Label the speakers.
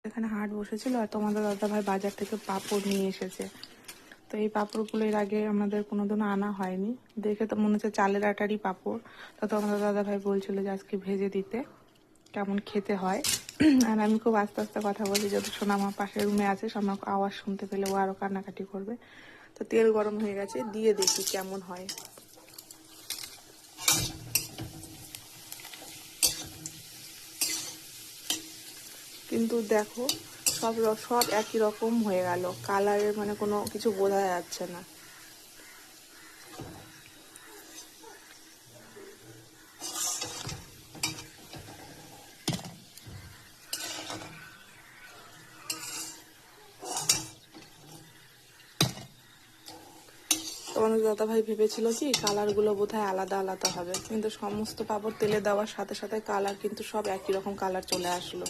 Speaker 1: এখানে হাট বসেছিল আর তোমাদের দাদা ভাই বাজার থেকে পাঁপড় নিয়ে এসেছে। তো এই পাঁপড়গুলো এর আগে আমাদের কোনোদিনও আনা হয়নি, দেখে তো মনে হচ্ছে চালের আটারই পাঁপড়। তো তোমাদের দাদা ভাই বলছিল যে আজকে ভেজে দিতে, কেমন খেতে হয়। আর আমি খুব আস্তে আস্তে কথা বলি, যদি সোনা আমার পাশের রুমে আছে, সোনা আওয়াজ শুনতে পেলে ও আরো কান্নাকাটি করবে। তো তেল গরম হয়ে গেছে, দিয়ে দেখি কেমন হয়। কিন্তু দেখো সব একই রকম হয়ে গেল, কালারের মানে কোনো কিছু বোঝা যাচ্ছে না। তোমাদের দাদা ভাই ভেবেছিল কি কালারগুলো বোধহয় আলাদা আলাদা হবে, কিন্তু সমস্ত পাঁপড় তেলে দেওয়ার সাথে সাথে কালার কিন্তু সব একই রকম কালার চলে আসলো।